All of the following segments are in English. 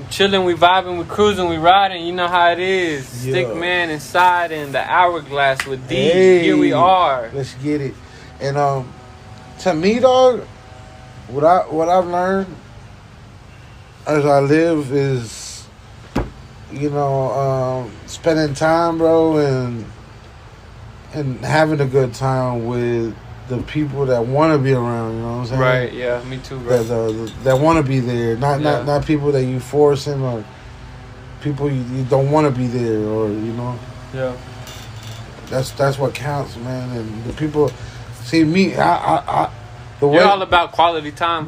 chilling, we vibing, we cruising, we riding. You know how it is. Yeah. ZtikMan inside in the hourglass with DEE. Hey, Here we are. Let's get it. And to me, dog, what I've learned as I live is, spending time, bro, and having a good time with the people that want to be around. You know what I'm saying? Right. Yeah. Me too, bro. That want to be there, not people that you forcing or people you don't want to be there, or Yeah. That's what counts, man. And the people see me. I the way you're all about quality time.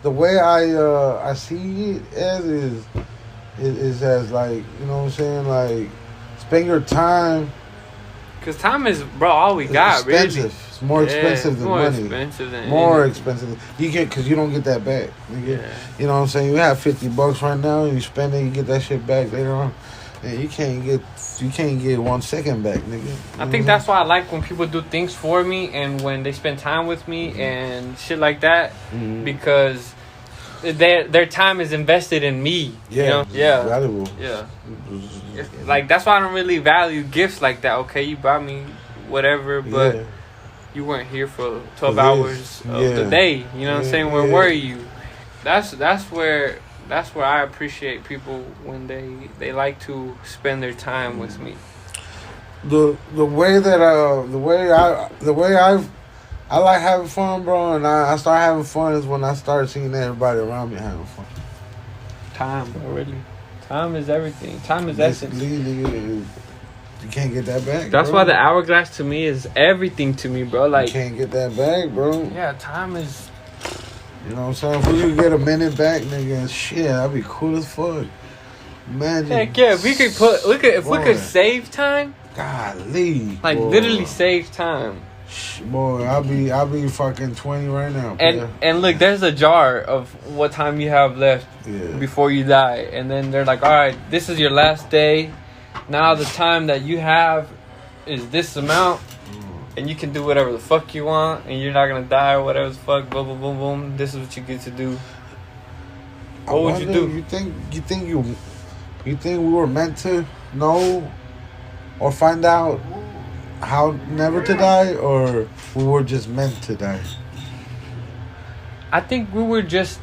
the way I see it is as like, you know what I'm saying, like spend your time. Cause time is, bro, all we got. Expensive. Really. It's more expensive than money. More expensive. You get, because you don't get that back. You know what I'm saying? You have $50 right now, and you spend it, you get that shit back later on, and you can't get 1 second back, nigga. I think that's why I like when people do things for me and when they spend time with me and shit like that, because their time is invested in me. Yeah, yeah, valuable. Yeah, like that's why I don't really value gifts like that. Okay, you bought me whatever, but you weren't here for 12 hours of the day. You know what I'm saying? Where were you? That's where I appreciate people when they like to spend their time with me. The way I like having fun, bro, and I start having fun is when I start seeing everybody around me having fun. Time, bro, really. Time is everything. Time is essence. You can't get that back. That's why the hourglass to me is everything to me, bro. Like, you can't get that back, bro. Yeah, time is. You know what I'm saying? If we could get a minute back, nigga, shit, that'd be cool as fuck. Man, heck yeah, if we could save time. Golly, like, boy. Literally save time. Boy, I'll be fucking 20 right now. And look, there's a jar of what time you have left before you die, and then they're like, all right, this is your last day. Now the time that you have is this amount, and you can do whatever the fuck you want, and you're not gonna die or whatever the fuck. Boom, boom, boom, boom. This is what you get to do. What would you do? You think we were meant to know or find out how never to die, or we were just meant to die? I think we were just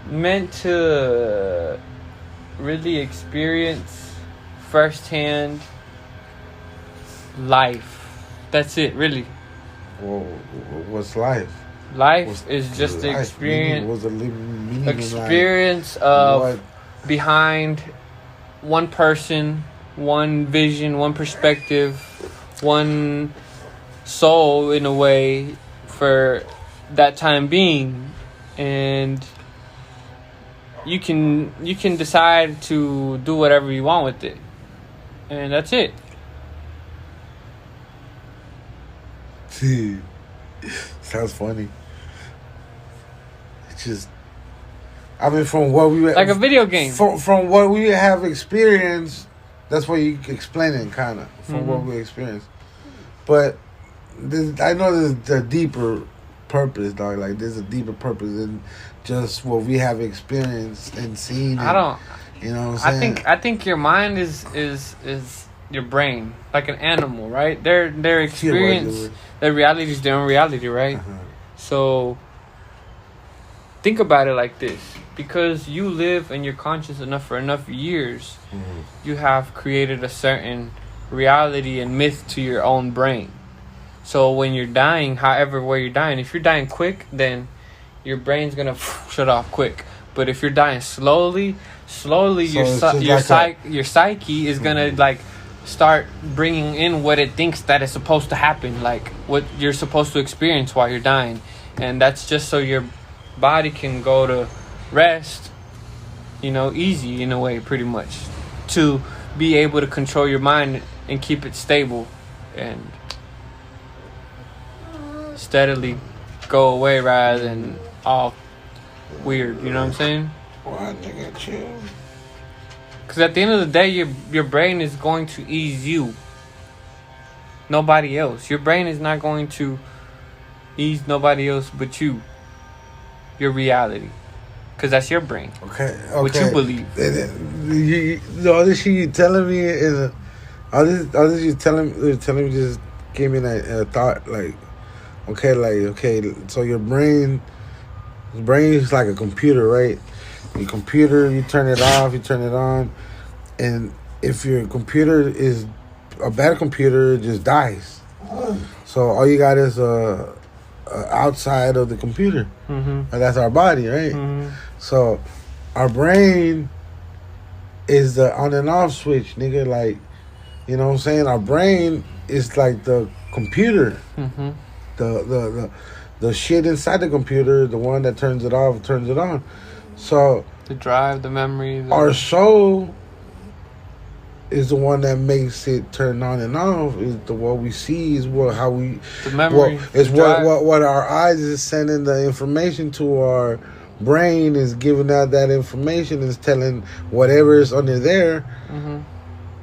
meant to really experience firsthand life. That's it, really. Well, what's life? Life is just the experience of behind one person, one vision, one perspective, one soul, in a way, for that time being. And you can decide to do whatever you want with it, and that's it. Sounds funny. It's just, I mean, from what we like a video game. From what we have experienced, that's what you explain it, kind of, from what we experienced. But I know there's a deeper purpose, dog. Like, there's a deeper purpose than just what we have experienced and seen. I don't. You know what I'm saying? I think your mind is your brain, like an animal, right? Their experience, their reality is their own reality, right? So think about it like this: because you live and you're conscious enough for enough years, you have created a certain reality and myth to your own brain. So when you're dying, however way you're dying, if you're dying quick, then your brain's gonna shut off quick. But if you're dying slowly, your psyche is gonna like start bringing in what it thinks that is supposed to happen, like what you're supposed to experience while you're dying. And that's just so your body can go to rest, easy in a way, pretty much, to be able to control your mind and keep it stable and steadily go away rather than all weird. You know what I'm saying? Why, nigga, chill. Because at the end of the day, your brain is going to ease you. Nobody else. Your brain is not going to ease nobody else but you. your reality, because that's your brain. Okay. What you believe. All this shit you telling me is all this you telling me just gave me a thought like, okay, so your brain is like a computer, right? Your computer, you turn it off, you turn it on, and if your computer is a bad computer, it just dies. So all you got is outside of the computer, and that's our body, right? So our brain is the on and off switch, nigga. Like, you know what I'm saying? Our brain is like the computer, the shit inside the computer, the one that turns it off, turns it on. So the drive, the memory. Our soul is the one that makes it turn on and off. Is the what we see is how we. The memory. What our eyes is sending the information to our brain is giving out that information, is telling whatever is under there,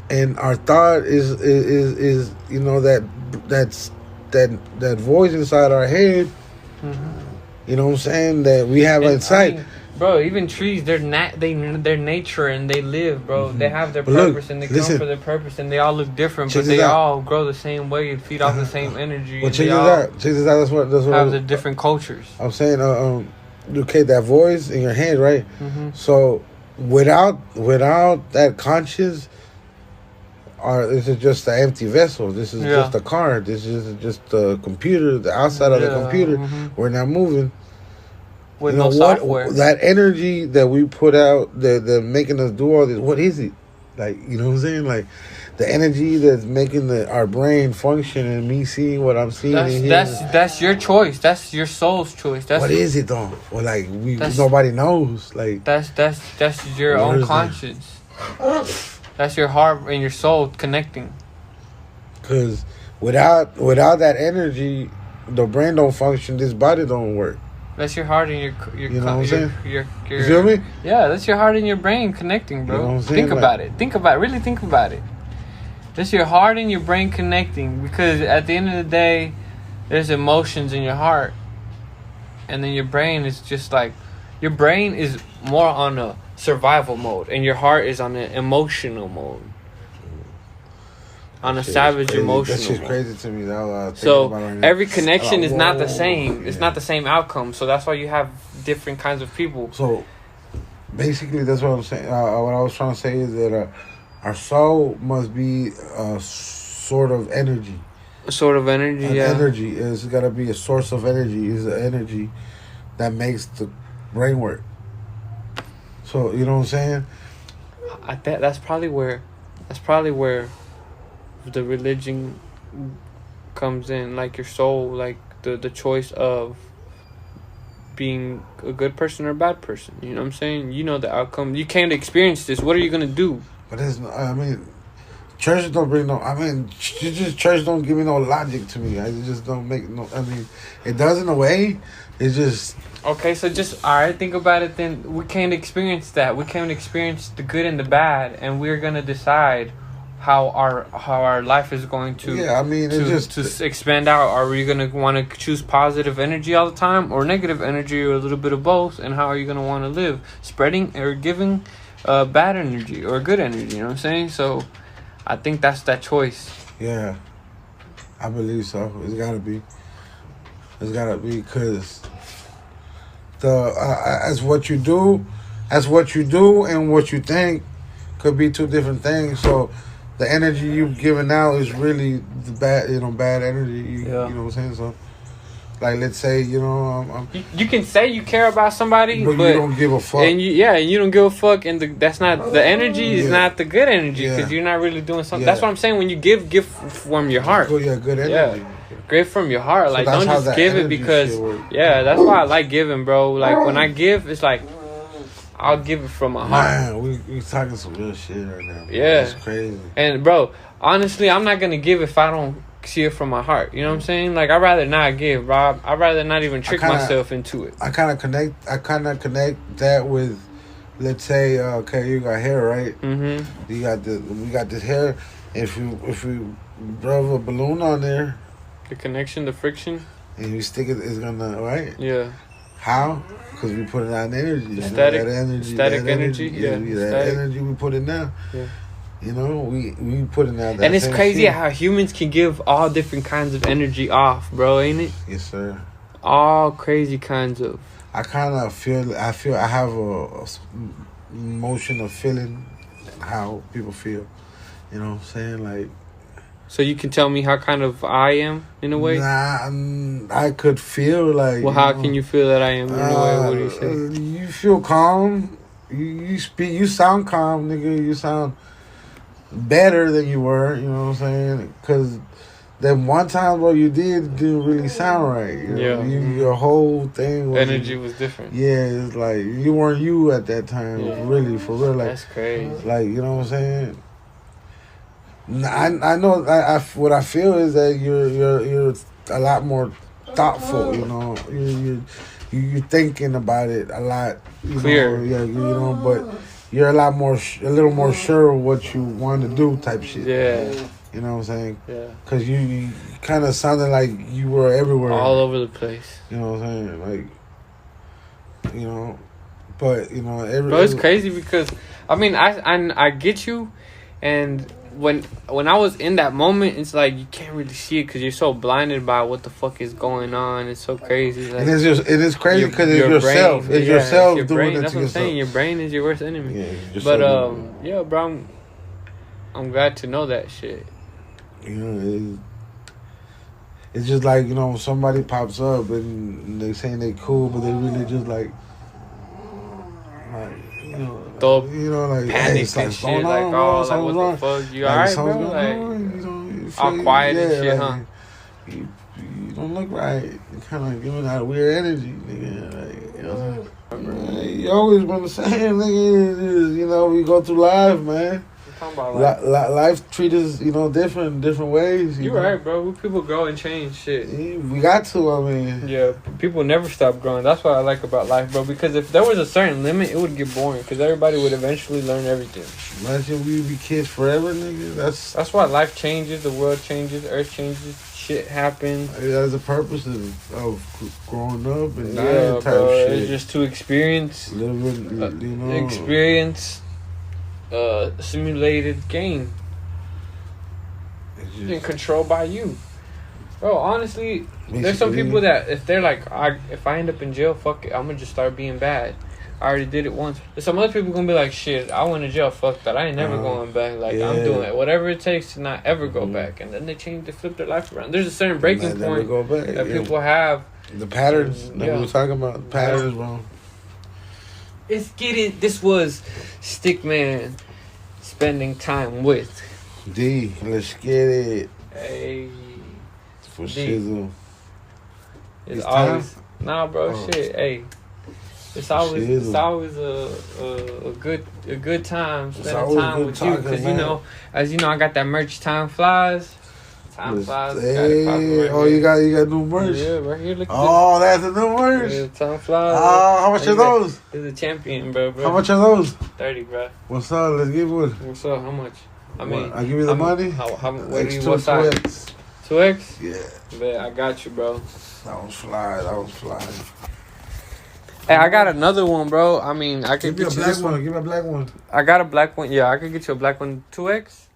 and our thought is you know that voice inside our head. You know what I'm saying, that we have inside. I mean, bro, even trees, they're nature and they live, bro. They have their purpose and they come for their purpose, and they all look different, but they all grow the same way and feed off the same energy. Well, check this out. That's what have the different cultures. I'm saying, okay, that voice in your head, right? So without that conscious, this is just an empty vessel. This is just a car. This is just the computer, the outside of the computer. We're not moving. With no software. That energy that we put out, that making us do all this, what is it? Like, you know what I'm saying? Like, the energy that's making our brain function and me seeing what I'm seeing. That's your choice. That's your soul's choice. What is it though? Well, like nobody knows. Like that's your own conscience. That's your heart and your soul connecting. Because without that energy, the brain don't function. This body don't work. That's your heart and your you know what I'm saying? You feel me? Yeah, that's your heart and your brain connecting, bro. You know what I'm saying? Think about it. Think about it. Really think about it. That's your heart and your brain connecting, because at the end of the day, there's emotions in your heart, and then your brain is just like, your brain is more on a survival mode, and your heart is on an emotional mode. On a savage emotional. That's just crazy to me. So every connection is not the same. It's not the same outcome. So that's why you have different kinds of people. So basically, that's what I'm saying. What I was trying to say is that our soul must be a sort of energy. A sort of energy, Energy. It's got to be a source of energy. It's the energy that makes the brain work. So, you know what I'm saying? That's probably where the religion comes in, like your soul, like the choice of being a good person or a bad person. You know what I'm saying? You know the outcome. You can't experience this. What are you gonna do? But church don't bring church don't give me no logic to me. I just don't make no. I mean, it does in a way. It's just okay. So just all right. Think about it. Then we can't experience that. We can't experience the good and the bad, and we're gonna decide how our life is going to to expand out. Are we going to want to choose positive energy all the time, or negative energy, or a little bit of both? And how are you going to want to live, spreading or giving bad energy or good energy? You know what I'm saying? So I think that's that choice. Yeah, I believe so. It's gotta be because as what you do and what you think could be two different things. So the energy you've given out is really the bad energy. You know what I'm saying? So, like, let's say, you can say you care about somebody, but you don't give a fuck. And you don't give a fuck, and that's not the energy. Is not the good energy, because you're not really doing something. That's what I'm saying. When you give from your heart. Good energy. Yeah. Give from your heart. So like, don't just give it because. Yeah, that's why I like giving, bro. Like, when I give, it's like, I'll give it from my heart. Man, we talking some real shit right now. Bro. Yeah. It's crazy. And, bro, honestly, I'm not going to give if I don't see it from my heart. You know what I'm saying? Like, I'd rather not give, Rob. I'd rather not even trick myself into it. I kind of connect that with, let's say, okay, you got hair, right? Mm-hmm. We got this hair. If we rub a balloon on there. The connection, the friction. And you stick it, it's going to, right? Yeah. How? Because we put it out energy. Static, that energy. Static energy. Yeah, that energy we put in now. Yeah. You know, we put in that. And it's crazy how humans can give all different kinds of energy off, bro, ain't it? Yes, sir. All crazy kinds of. I kind of feel. I have a motion of feeling how people feel. You know what I'm saying? Like. So you can tell me how kind of I am in a way? Nah, I could feel like. Well, how can you feel that I am in a way? What do you say? You feel calm. You speak. You sound calm, nigga. You sound better than you were. You know what I'm saying? Because that one time, bro, didn't really sound right. You know? Your whole thing. Energy was different. Yeah, it's like you weren't you at that time. Yeah. Really, for real. Like, that's crazy. Like, you know what I'm saying? I know. What I feel is that you're a lot more thoughtful. You know, you're thinking about it a lot. Clear. Yeah, you know, but you're a little more sure of what you want to do, type shit. Yeah. You know what I'm saying? Yeah. Cause you kind of sounded like you were everywhere. All over the place. You know what I'm saying? Like, you know, but you know, Bro, it's crazy because I get you, and when I was in that moment, it's like you can't really see it because you're so blinded by what the fuck is going on. It's so crazy. Like, and it is crazy because it's yourself. It's yourself your doing brain, it that's to what I'm yourself. saying. Your brain is your worst enemy. Yeah, but yeah, bro, I'm glad to know that shit. You know, it's just like, you know, somebody pops up and they saying they cool, but they really just like you know, like panic hey, and shit, like, oh, like, what the fuck, you alright, bro? Like, all quiet and shit, huh? You don't look right. You're kind of giving out weird energy, nigga. Like, you know what I'm saying? You always been the same, nigga. You know, we go through life, man. Life treats us, you know, different ways. You're right, bro. People grow and change, shit. Yeah, we got to, I mean. Yeah, people never stop growing. That's what I like about life, bro. Because if there was a certain limit, it would get boring. Because everybody would eventually learn everything. Imagine we be kids forever, nigga. That's why life changes, the world changes, earth changes, shit happens. That's the purpose of growing up and dying type bro, shit. It's just to experience, living, you know. Experience. Simulated game and controlled by you, bro. Honestly, there's some people that if they're like, if I end up in jail, fuck it, I'm gonna just start being bad. I already did it once. There's some other people gonna be like, shit, I went to jail, fuck that, I ain't never going back. Like, I'm doing it, whatever it takes to not ever go back. And then they flip their life around. There's a certain breaking point that people have. The patterns that we were talking about, patterns, bro. Let's get it. This was ZtikMan spending time with D. Let's get it. Hey, for shizzle. It's always bro. Shit, hey, it's always a good time spending time with you because you know, as you know, I got that merch. Time flies. Time flies. Hey, you got new merch. Yeah, right here. Look. That's a new merch. Yeah, time flies. How much are those? It's a champion, bro. How much are those? 30, bro. What's up? Let's give one. What's up? How much? I mean, I give you the money. What size? 2X? Yeah. Bet I got you, bro. That was fly. Hey, I got another one, bro. I mean, I could give you a black one. Give me a black one. I got a black one. Yeah, I could get you a black one. 2X?